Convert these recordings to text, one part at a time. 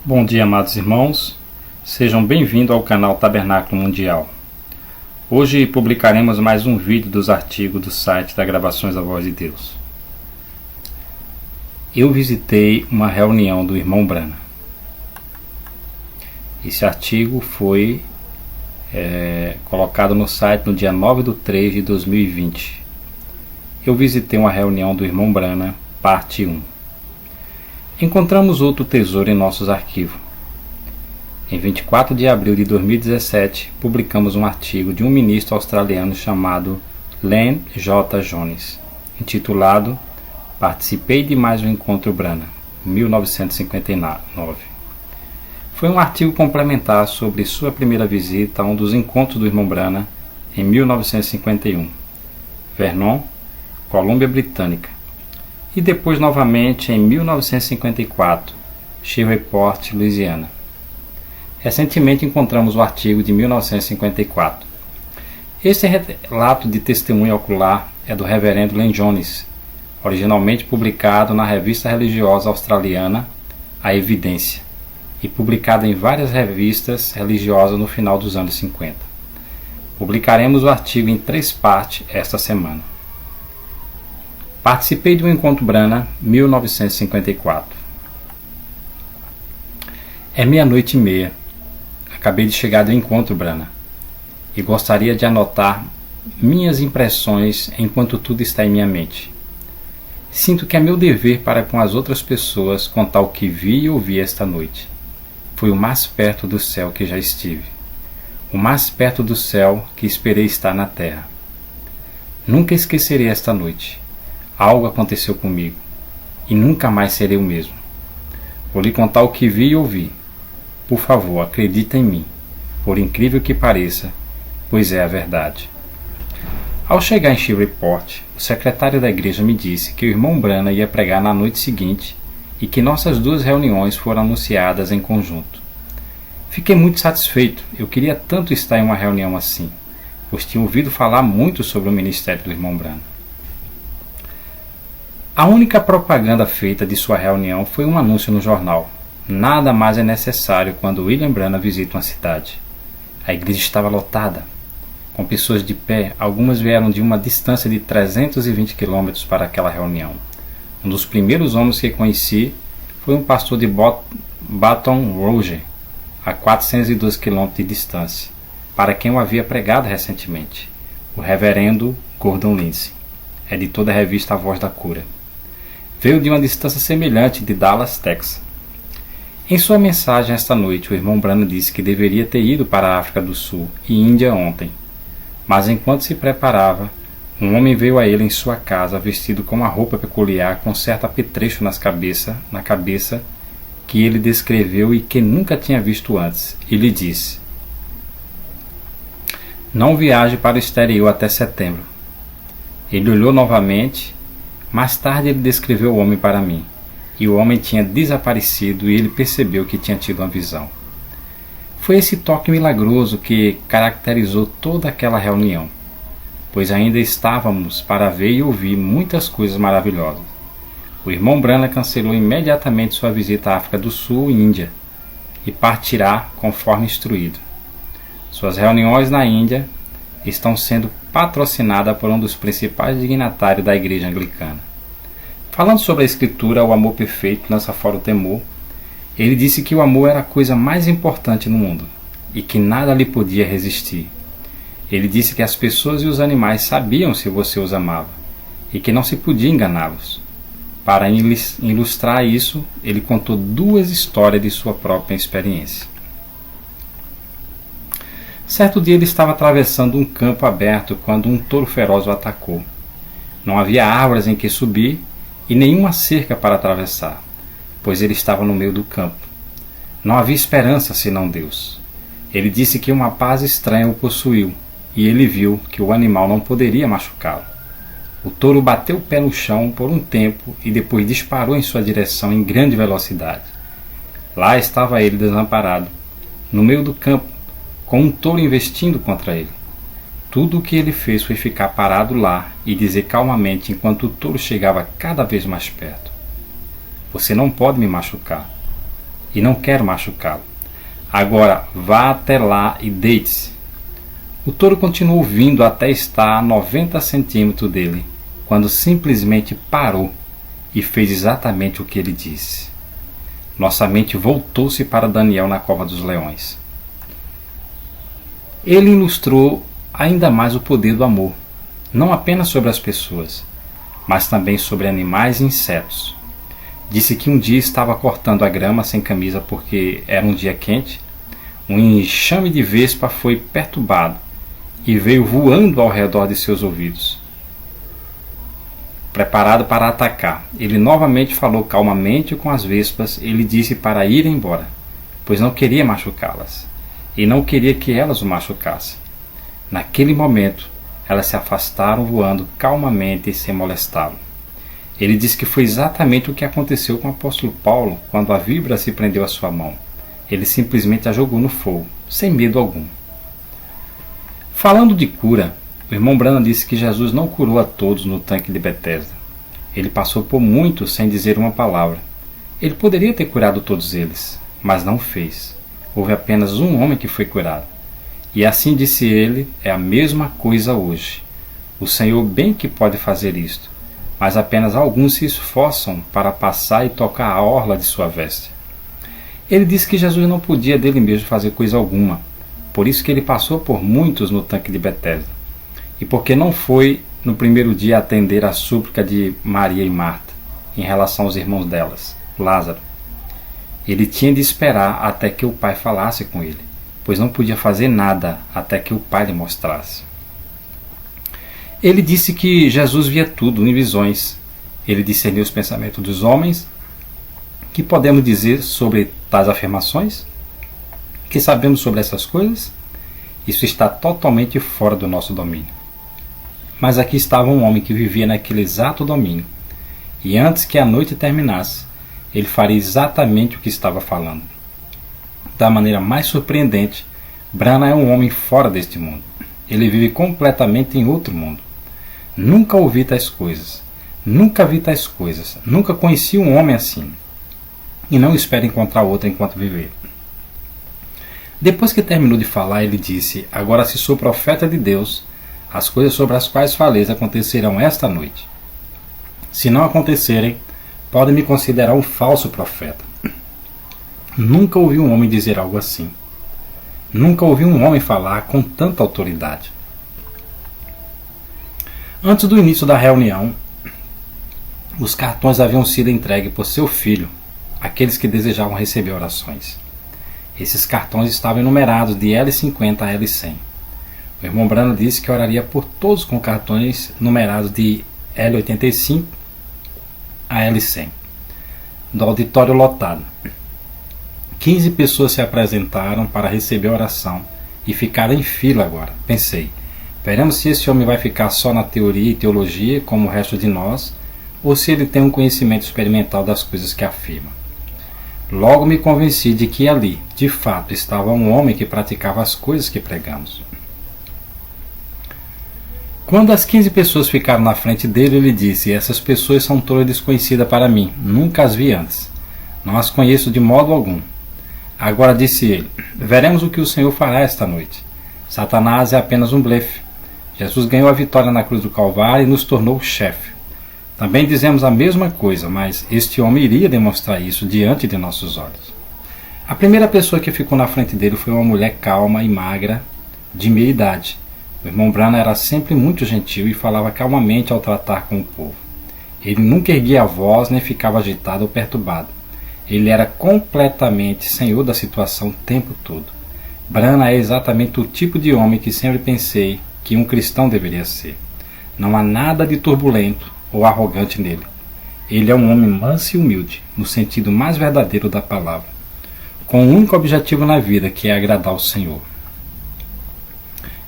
Bom dia, amados irmãos. Sejam bem-vindos ao canal Tabernáculo Mundial. Hoje publicaremos mais um vídeo dos artigos do site da Gravações da Voz de Deus. Eu visitei uma reunião do irmão Branham. Esse artigo foi colocado no site no dia 9/3/2020. Eu visitei uma reunião do irmão Branham, parte 1. Encontramos outro tesouro em nossos arquivos. Em 24 de abril de 2017, publicamos um artigo de um ministro australiano chamado Len J. Jones, intitulado Participei de mais um encontro Branham, 1959. Foi um artigo complementar sobre sua primeira visita a um dos encontros do irmão Branham em 1951, Vernon, Colômbia Britânica, e depois novamente em 1954, Shreveport, Louisiana. Recentemente encontramos o artigo de 1954. Esse relato de testemunho ocular é do reverendo Len Jones, originalmente publicado na revista religiosa australiana A Evidência e publicado em várias revistas religiosas no final dos anos 50. Publicaremos o artigo em 3 partes esta semana. Participei do Encontro Branham, 1954. É 00:30. Acabei de chegar do Encontro Branham e gostaria de anotar minhas impressões enquanto tudo está em minha mente. Sinto que é meu dever para com as outras pessoas contar o que vi e ouvi esta noite. Foi o mais perto do céu que já estive. O mais perto do céu que esperei estar na terra. Nunca esquecerei esta noite. Algo aconteceu comigo e nunca mais serei o mesmo. Vou lhe contar o que vi e ouvi. Por favor, acredita em mim, por incrível que pareça, pois é a verdade. Ao chegar em Shreveport, o secretário da igreja me disse que o irmão Branham ia pregar na noite seguinte e que nossas 2 reuniões foram anunciadas em conjunto. Fiquei muito satisfeito, eu queria tanto estar em uma reunião assim, pois tinha ouvido falar muito sobre o ministério do irmão Branham. A única propaganda feita de sua reunião foi um anúncio no jornal. Nada mais é necessário quando William Branham visita uma cidade. A igreja estava lotada, com pessoas de pé. Algumas vieram de uma distância de 320 quilômetros para aquela reunião. Um dos primeiros homens que conheci foi um pastor de Baton Rouge, a 412 quilômetros de distância, para quem eu havia pregado recentemente, o reverendo Gordon Lindsay, editor da revista A Voz da Cura. Veio de uma distância semelhante de Dallas, Texas. Em sua mensagem esta noite, o irmão Branham disse que deveria ter ido para a África do Sul e Índia ontem. Mas enquanto se preparava, um homem veio a ele em sua casa vestido com uma roupa peculiar com certo apetrecho na cabeça que ele descreveu e que nunca tinha visto antes, e lhe disse: Não viaje para o exterior até setembro. Ele olhou novamente. Mais tarde ele descreveu o homem para mim, e o homem tinha desaparecido e ele percebeu que tinha tido uma visão. Foi esse toque milagroso que caracterizou toda aquela reunião, pois ainda estávamos para ver e ouvir muitas coisas maravilhosas. O irmão Branham cancelou imediatamente sua visita à África do Sul e Índia, e partirá conforme instruído. Suas reuniões na Índia estão sendo patrocinada por um dos principais dignatários da igreja anglicana. Falando sobre a escritura O Amor Perfeito lança fora o temor, ele disse que o amor era a coisa mais importante no mundo e que nada lhe podia resistir. Ele disse que as pessoas e os animais sabiam se você os amava e que não se podia enganá-los. Para ilustrar isso, ele contou 2 histórias de sua própria experiência. Certo dia ele estava atravessando um campo aberto quando um touro feroz o atacou. Não havia árvores em que subir e nenhuma cerca para atravessar, pois ele estava no meio do campo. Não havia esperança senão Deus. Ele disse que uma paz estranha o possuiu e ele viu que o animal não poderia machucá-lo. O touro bateu o pé no chão por um tempo e depois disparou em sua direção em grande velocidade. Lá estava ele desamparado, no meio do campo, com um touro investindo contra ele. Tudo o que ele fez foi ficar parado lá e dizer calmamente enquanto o touro chegava cada vez mais perto: Você não pode me machucar. e não quero machucá-lo. Agora vá até lá e deite-se. O touro continuou vindo até estar a 90 centímetros dele, quando simplesmente parou e fez exatamente o que ele disse. Nossa mente voltou-se para Daniel na cova dos leões. Ele ilustrou ainda mais o poder do amor, não apenas sobre as pessoas, mas também sobre animais e insetos. Disse que um dia estava cortando a grama sem camisa porque era um dia quente. Um enxame de vespa foi perturbado e veio voando ao redor de seus ouvidos. Preparado para atacar, ele novamente falou calmamente com as vespas. Ele disse para ir embora, pois não queria machucá-las e não queria que elas o machucassem. Naquele momento, elas se afastaram voando calmamente e sem molestá-lo. Ele disse que foi exatamente o que aconteceu com o apóstolo Paulo quando a víbora se prendeu à sua mão. Ele simplesmente a jogou no fogo, sem medo algum. Falando de cura, o irmão Branham disse que Jesus não curou a todos no tanque de Betesda. Ele passou por muitos sem dizer uma palavra. Ele poderia ter curado todos eles, mas não fez. Houve apenas um homem que foi curado. E assim disse ele, é a mesma coisa hoje. O Senhor bem que pode fazer isto, mas apenas alguns se esforçam para passar e tocar a orla de sua veste. Ele disse que Jesus não podia dele mesmo fazer coisa alguma, por isso que ele passou por muitos no tanque de Betesda, e porque não foi no primeiro dia atender a súplica de Maria e Marta em relação aos irmãos delas, Lázaro. Ele tinha de esperar até que o Pai falasse com ele, pois não podia fazer nada até que o Pai lhe mostrasse. Ele disse que Jesus via tudo em visões. Ele discernia os pensamentos dos homens. Que podemos dizer sobre tais afirmações? Que sabemos sobre essas coisas? Isso está totalmente fora do nosso domínio. Mas aqui estava um homem que vivia naquele exato domínio. E antes que a noite terminasse, ele faria exatamente o que estava falando. Da maneira mais surpreendente, Branham é um homem fora deste mundo. Ele vive completamente em outro mundo. Nunca ouvi tais coisas. Nunca vi tais coisas. Nunca conheci um homem assim. E não espero encontrar outro enquanto viver. Depois que terminou de falar, ele disse: agora, se sou profeta de Deus, as coisas sobre as quais falei acontecerão esta noite. Se não acontecerem, podem me considerar um falso profeta. Nunca ouvi um homem dizer algo assim. Nunca ouvi um homem falar com tanta autoridade. Antes do início da reunião, os cartões haviam sido entregues por seu filho, aqueles que desejavam receber orações. Esses cartões estavam numerados de L50 a L100. O irmão Branham disse que oraria por todos com cartões numerados de L85 a L100. Do auditório lotado, 15 pessoas se apresentaram para receber a oração e ficaram em fila agora. Pensei, veremos se esse homem vai ficar só na teoria e teologia, como o resto de nós, ou se ele tem um conhecimento experimental das coisas que afirma. Logo me convenci de que ali, de fato, estava um homem que praticava as coisas que pregamos. Quando as 15 pessoas ficaram na frente dele, ele disse: essas pessoas são todas desconhecidas para mim, nunca as vi antes. Não as conheço de modo algum. Agora, disse ele, veremos o que o Senhor fará esta noite. Satanás é apenas um blefe. Jesus ganhou a vitória na cruz do Calvário e nos tornou o chefe. Também dizemos a mesma coisa, mas este homem iria demonstrar isso diante de nossos olhos. A primeira pessoa que ficou na frente dele foi uma mulher calma e magra, de meia idade. O irmão Branham era sempre muito gentil e falava calmamente ao tratar com o povo. Ele nunca erguia a voz nem ficava agitado ou perturbado. Ele era completamente senhor da situação o tempo todo. Branham é exatamente o tipo de homem que sempre pensei que um cristão deveria ser. Não há nada de turbulento ou arrogante nele. Ele é um homem manso e humilde, no sentido mais verdadeiro da palavra, com um único objetivo na vida, que é agradar ao Senhor.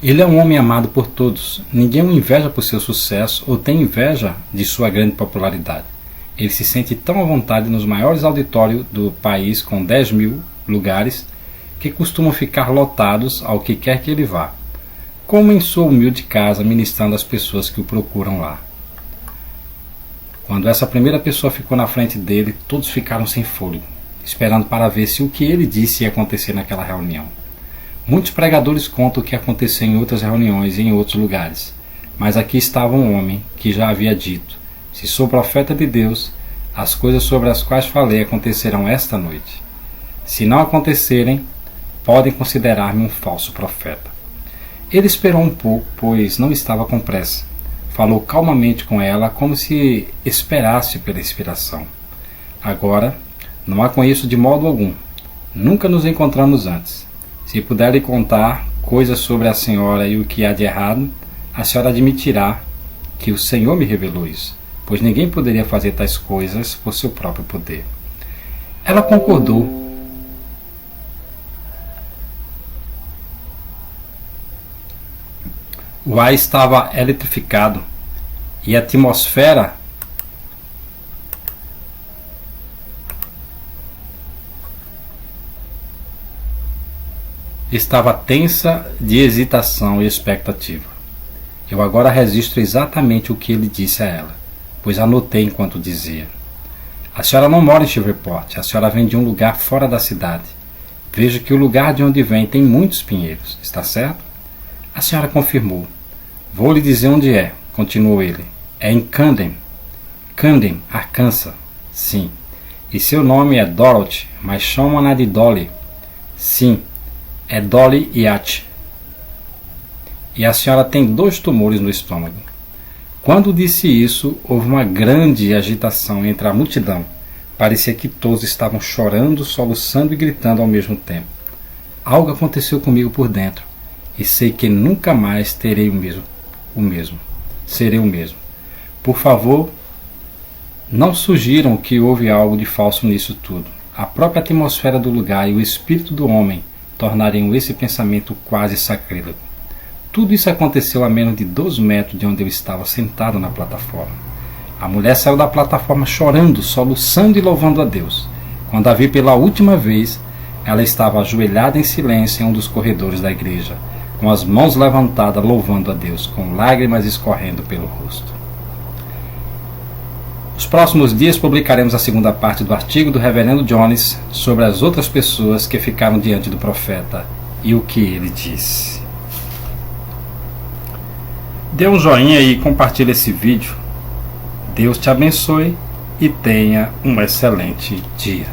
Ele é um homem amado por todos. Ninguém o inveja por seu sucesso ou tem inveja de sua grande popularidade. Ele se sente tão à vontade nos maiores auditórios do país, com 10.000 lugares, que costumam ficar lotados ao que quer que ele vá, como em sua humilde casa, ministrando às pessoas que o procuram lá. Quando essa primeira pessoa ficou na frente dele, todos ficaram sem fôlego. esperando para ver se o que ele disse ia acontecer naquela reunião. Muitos pregadores contam o que aconteceu em outras reuniões e em outros lugares, mas aqui estava um homem que já havia dito: se sou profeta de Deus, as coisas sobre as quais falei acontecerão esta noite. Se não acontecerem, podem considerar-me um falso profeta. Ele esperou um pouco, pois não estava com pressa. Falou calmamente com ela, como se esperasse pela inspiração. Agora, não a conheço de modo algum. Nunca nos encontramos antes. Se puder lhe contar coisas sobre a senhora e o que há de errado, a senhora admitirá que o Senhor me revelou isso, pois ninguém poderia fazer tais coisas por seu próprio poder. Ela concordou. O ar estava eletrificado e a atmosfera estava tensa de hesitação e expectativa. Eu agora registro exatamente o que ele disse a ela, pois anotei enquanto dizia: a senhora não mora em Shreveport, a senhora vem de um lugar fora da cidade. Vejo que o lugar de onde vem tem muitos pinheiros, está certo? A senhora confirmou. Vou lhe dizer onde é, continuou ele. É em Camden. Camden, Arkansas. Sim. E seu nome é Dorothy, mas chamam-na de Dolly. Sim, é Dolly Yacht. E a senhora tem 2 tumores no estômago. Quando disse isso, houve uma grande agitação entre a multidão. Parecia que todos estavam chorando, soluçando e gritando ao mesmo tempo. Algo aconteceu comigo por dentro. E sei que nunca mais terei serei o mesmo. Por favor, não sugiram que houve algo de falso nisso tudo. A própria atmosfera do lugar e o espírito do homem tornariam esse pensamento quase sacrílego. Tudo isso aconteceu a menos de 2 metros de onde eu estava sentado na plataforma. A mulher saiu da plataforma chorando, soluçando e louvando a Deus. Quando a vi pela última vez, ela estava ajoelhada em silêncio em um dos corredores da igreja, com as mãos levantadas louvando a Deus, com lágrimas escorrendo pelo rosto. Nos próximos dias publicaremos a segunda parte do artigo do Reverendo Jones sobre as outras pessoas que ficaram diante do profeta e o que ele disse. Dê um joinha e compartilhe esse vídeo. Deus te abençoe e tenha um excelente dia.